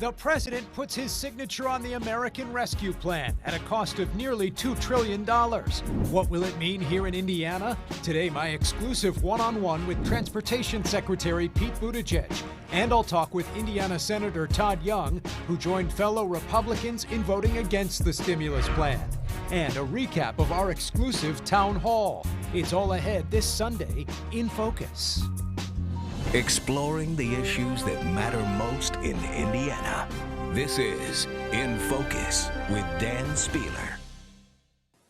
The president puts his signature on the American Rescue Plan at a cost of nearly $2 trillion. What will it mean here in Indiana? Today, my exclusive one-on-one with Transportation Secretary Pete Buttigieg. And I'll talk with Indiana Senator Todd Young, who joined fellow Republicans in voting against the stimulus plan. And a recap of our exclusive town hall. It's all ahead this Sunday in Focus. Exploring the issues that matter most in Indiana. This is In Focus with Dan Spieler.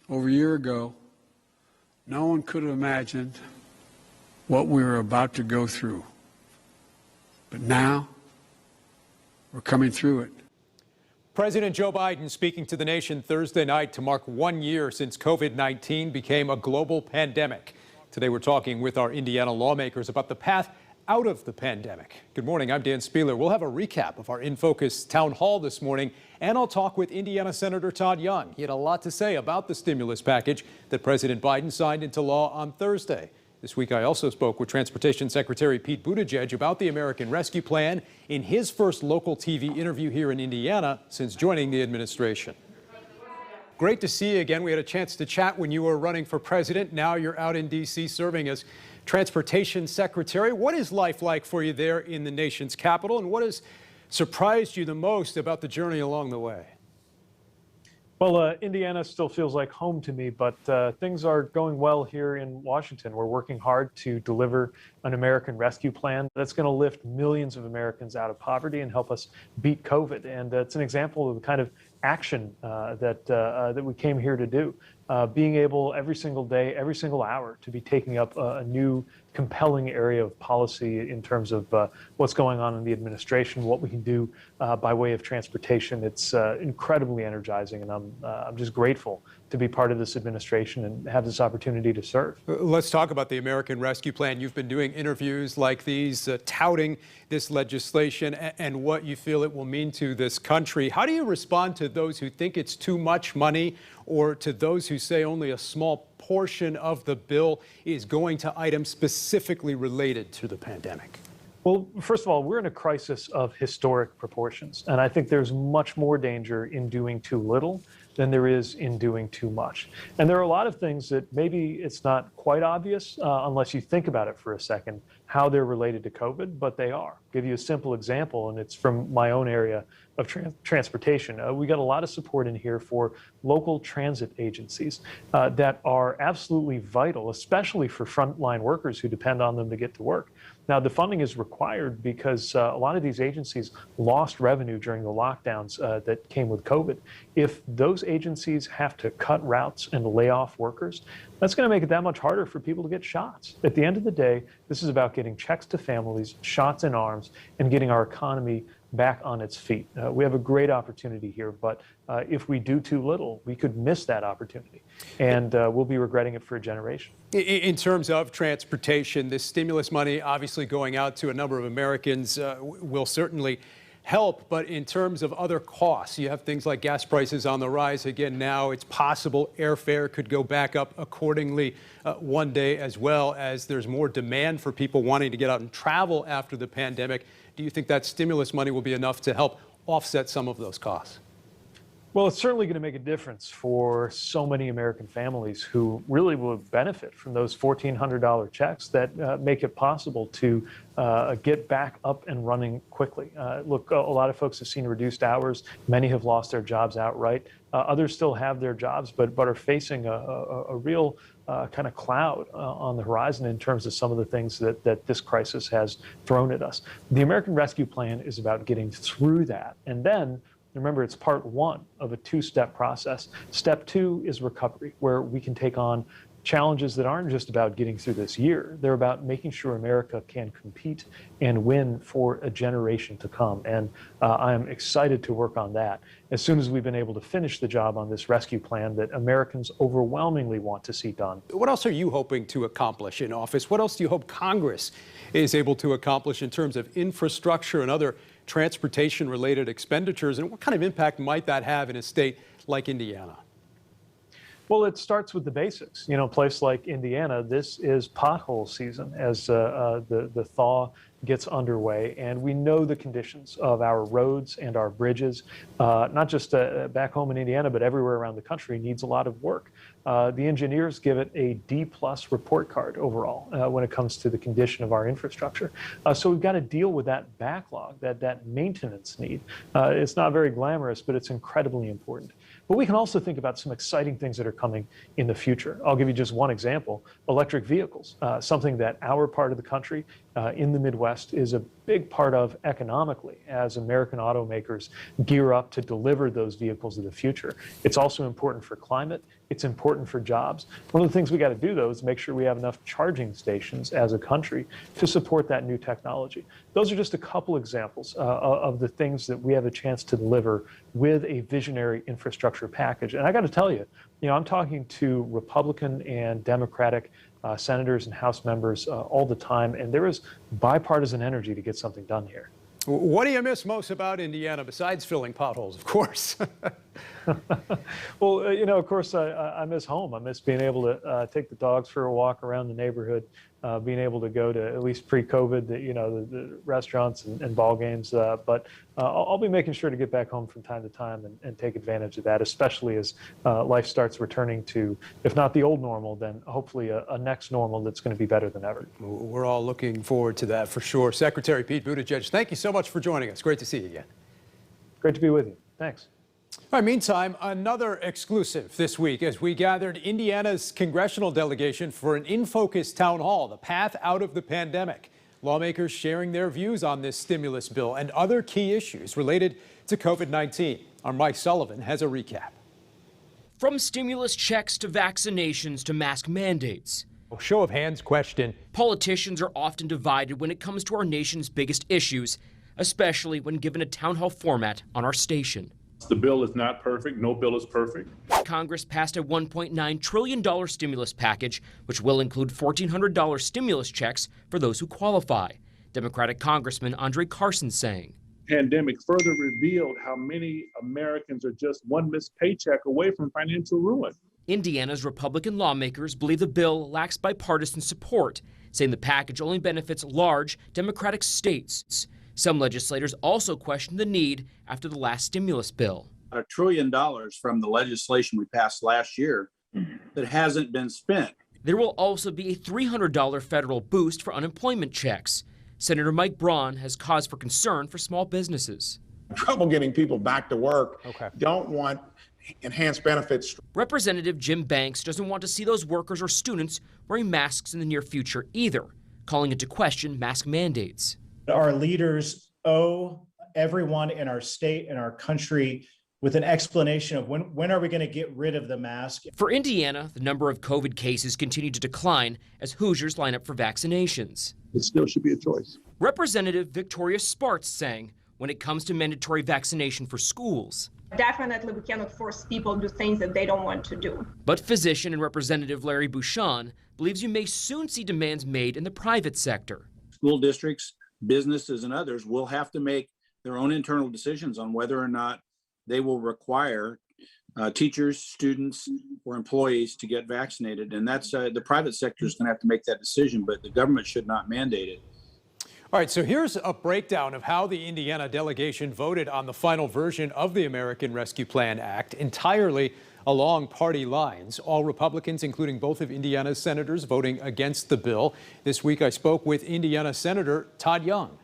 Over a year ago, no one could have imagined what we were about to go through. But now, we're coming through it. President Joe Biden speaking to the nation Thursday night to mark 1 year since COVID-19 became a global pandemic. Today we're talking with our Indiana lawmakers about the path out of the pandemic. Good morning, I'm Dan Spieler. We'll have a recap of our In Focus town hall this morning, and I'll talk with Indiana Senator Todd Young. He had a lot to say about the stimulus package that President Biden signed into law on Thursday. This week, I also spoke with Transportation Secretary Pete Buttigieg about the American Rescue Plan in his first local TV interview here in Indiana since joining the administration. Great to see you again. We had a chance to chat when you were running for president. Now you're out in D.C. serving as Transportation Secretary. What is life like for you there in the nation's capital, and what has surprised you the most about the journey along the way? Well, Indiana still feels like home to me, but things are going well here in Washington. We're working hard to deliver an American Rescue Plan that's going to lift millions of Americans out of poverty and help us beat COVID. And it's an example of the kind of action that we came here to do. Being able every single day, every single hour to be taking up a new compelling area of policy in terms of what's going on in the administration, what we can do by way of transportation. It's incredibly energizing, and I'm just grateful to be part of this administration and have this opportunity to serve. Let's talk about the American Rescue Plan. You've been doing interviews like these, touting this legislation and what you feel it will mean to this country. How do you respond to those who think it's too much money, or to those who say only a small portion of the bill is going to items specifically related to the pandemic? Well, first of all, we're in a crisis of historic proportions, and I think there's much more danger in doing too little than there is in doing too much. And there are a lot of things that maybe it's not quite obvious unless you think about it for a second, how they're related to COVID, but they are. I'll give you a simple example, and it's from my own area of transportation. We got a lot of support in here for local transit agencies that are absolutely vital, especially for frontline workers who depend on them to get to work. Now, the funding is required because a lot of these agencies lost revenue during the lockdowns that came with COVID. If those agencies have to cut routes and lay off workers, that's going to make it that much harder for people to get shots. At the end of the day, this is about getting checks to families, shots in arms, and getting our economy back on its feet. We have a great opportunity here, but if we do too little, we could miss that opportunity, and we'll be regretting it for a generation. In terms of transportation, this stimulus money obviously going out to a number of Americans will certainly help, but in terms of other costs, you have things like gas prices on the rise again now. It's possible airfare could go back up accordingly one day, as well as there's more demand for people wanting to get out and travel after the pandemic. Do you think that stimulus money will be enough to help offset some of those costs? Well, it's certainly going to make a difference for so many American families who really will benefit from those $1,400 checks that make it possible to get back up and running quickly. Look, a lot of folks have seen reduced hours. Many have lost their jobs outright. Others still have their jobs, but are facing a real kind of cloud on the horizon in terms of some of the things that this crisis has thrown at us. The American Rescue Plan is about getting through that. And then, remember, it's part one of a two-step process. Step two is recovery, where we can take on challenges that aren't just about getting through this year. They're about making sure America can compete and win for a generation to come. And I am excited to work on that as soon as we've been able to finish the job on this rescue plan that Americans overwhelmingly want to see done. What else are you hoping to accomplish in office? What else do you hope Congress is able to accomplish in terms of infrastructure and other transportation-related expenditures? And what kind of impact might that have in a state like Indiana? Well, it starts with the basics. You know, a place like Indiana, this is pothole season as the thaw gets underway, and we know the conditions of our roads and our bridges, not just back home in Indiana, but everywhere around the country, needs a lot of work. The engineers give it a D+ report card overall when it comes to the condition of our infrastructure. So we've got to deal with that backlog, that maintenance need. It's not very glamorous, but it's incredibly important. But we can also think about some exciting things that are coming in the future. I'll give you just one example: electric vehicles, something that our part of the country in the Midwest is a big part of economically as American automakers gear up to deliver those vehicles of the future. It's also important for climate. It's important for jobs. One of the things we got to do, though, is make sure we have enough charging stations as a country to support that new technology. Those are just a couple examples of the things that we have a chance to deliver with a visionary infrastructure package. And I got to tell you, I'm talking to Republican and Democratic senators and House members all the time, and there is bipartisan energy to get something done here. What do you miss most about Indiana besides filling potholes, of course? Well, of course, I miss home. I miss being able to take the dogs for a walk around the neighborhood, being able to go to, at least pre-COVID, the restaurants and ball games. But I'll be making sure to get back home from time to time and take advantage of that, especially as life starts returning to, if not the old normal, then hopefully a next normal that's going to be better than ever. We're all looking forward to that for sure. Secretary Pete Buttigieg, thank you so much for joining us. Great to see you again. Great to be with you. Thanks. All right, meantime, another exclusive this week as we gathered Indiana's congressional delegation for an In Focus town hall, the path out of the pandemic. Lawmakers sharing their views on this stimulus bill and other key issues related to COVID-19. Our Mike Sullivan has a recap. From stimulus checks to vaccinations to mask mandates. Show of hands question. Politicians are often divided when it comes to our nation's biggest issues, especially when given a town hall format on our station. The bill is not perfect. No bill is perfect. Congress passed a $1.9 trillion stimulus package, which will include $1,400 stimulus checks for those who qualify. Democratic Congressman Andre Carson saying. Pandemic further revealed how many Americans are just one missed paycheck away from financial ruin. Indiana's Republican lawmakers believe the bill lacks bipartisan support, saying the package only benefits large Democratic states. Some legislators also questioned the need after the last stimulus bill. $1 trillion from the legislation we passed last year that hasn't been spent. There will also be a $300 federal boost for unemployment checks. Senator Mike Braun has cause for concern for small businesses. Trouble getting people back to work. Don't want enhanced benefits. Representative Jim Banks doesn't want to see those workers or students wearing masks in the near future either, calling into question mask mandates. Our leaders owe everyone in our state and our country with an explanation of when are we going to get rid of the mask. For Indiana, the number of COVID cases continue to decline as Hoosiers line up for vaccinations. It still should be a choice. Representative Victoria Spartz saying when it comes to mandatory vaccination for schools. Definitely, we cannot force people to do things that they don't want to do. But physician and Representative Larry Bucshon believes you may soon see demands made in the private sector. School districts, businesses, and others will have to make their own internal decisions on whether or not they will require teachers, students, or employees to get vaccinated. And that's the private sector is going to have to make that decision, but the government should not mandate it. All right, so here's a breakdown of how the Indiana delegation voted on the final version of the American Rescue Plan Act, entirely along party lines. All Republicans, including both of Indiana's senators, voting against the bill. This week I spoke with Indiana Senator Todd Young.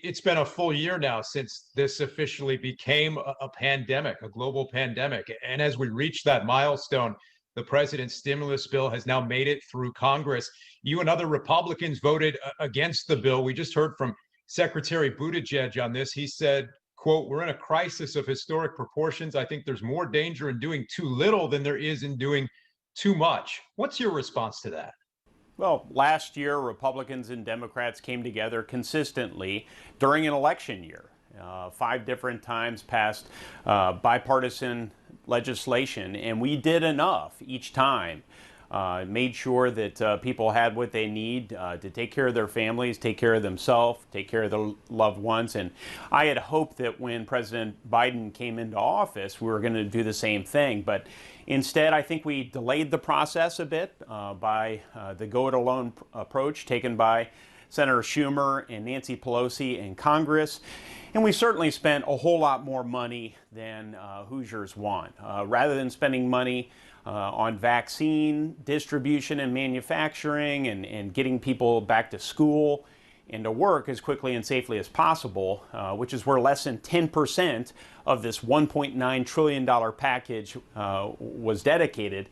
It's been a full year now since this officially became a pandemic, a global pandemic. And as we reach that milestone, the president's stimulus bill has now made it through Congress. You and other Republicans voted against the bill. We just heard from Secretary Buttigieg on this. He said, quote, "We're in a crisis of historic proportions. I think there's more danger in doing too little than there is in doing too much." What's your response to that? Well, last year, Republicans and Democrats came together consistently during an election year. 5 different times passed bipartisan legislation, and we did enough each time. Made sure that people had what they need to take care of their families, take care of themselves, take care of their loved ones. And I had hoped that when President Biden came into office, we were going to do the same thing. But instead, I think we delayed the process a bit by the go-it-alone approach taken by Senator Schumer and Nancy Pelosi in Congress. And we certainly spent a whole lot more money than Hoosiers want. Rather than spending money on vaccine distribution and manufacturing and getting people back to school and to work as quickly and safely as possible, which is where less than 10% of this $1.9 trillion package was dedicated.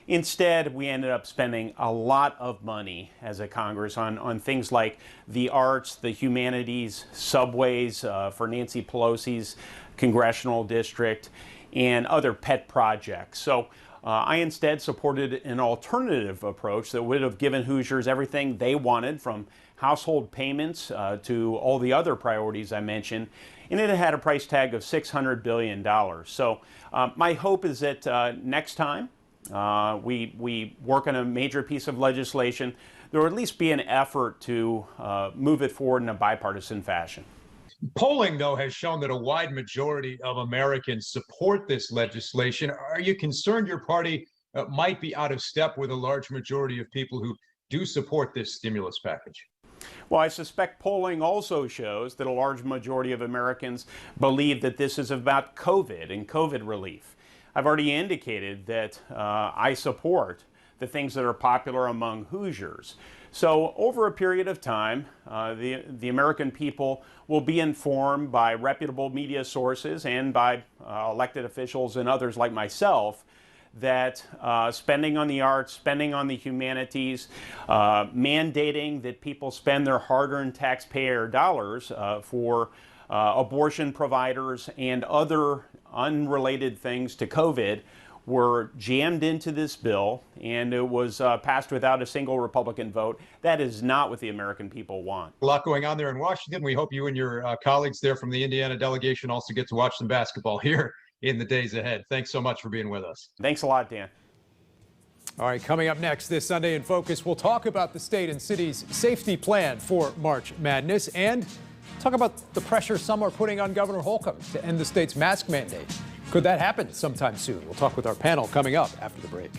Instead, we ended up spending a lot of money as a Congress on things like the arts, the humanities, subways for Nancy Pelosi's congressional district, and other pet projects. So I instead supported an alternative approach that would have given Hoosiers everything they wanted, from household payments to all the other priorities I mentioned, and it had a price tag of $600 billion. So my hope is that next time we work on a major piece of legislation, there will at least be an effort to move it forward in a bipartisan fashion. Polling, though, has shown that a wide majority of Americans support this legislation. Are you concerned your party might be out of step with a large majority of people who do support this stimulus package? Well, I suspect polling also shows that a large majority of Americans believe that this is about COVID and COVID relief. I've already indicated that I support the things that are popular among Hoosiers. So over a period of time, the American people will be informed by reputable media sources and by elected officials and others like myself that spending on the arts, spending on the humanities, mandating that people spend their hard-earned taxpayer dollars for abortion providers and other unrelated things to COVID were jammed into this bill, and it was passed without a single Republican vote. That is not what the American people want. A lot going on there in Washington. We hope you and your colleagues there from the Indiana delegation also get to watch some basketball here in the days ahead. Thanks so much for being with us. Thanks a lot, Dan. All right, coming up next this Sunday in Focus, we'll talk about the state and city's safety plan for March Madness and talk about the pressure some are putting on Governor Holcomb to end the state's mask mandate. Could that happen sometime soon? We'll talk with our panel coming up after the break.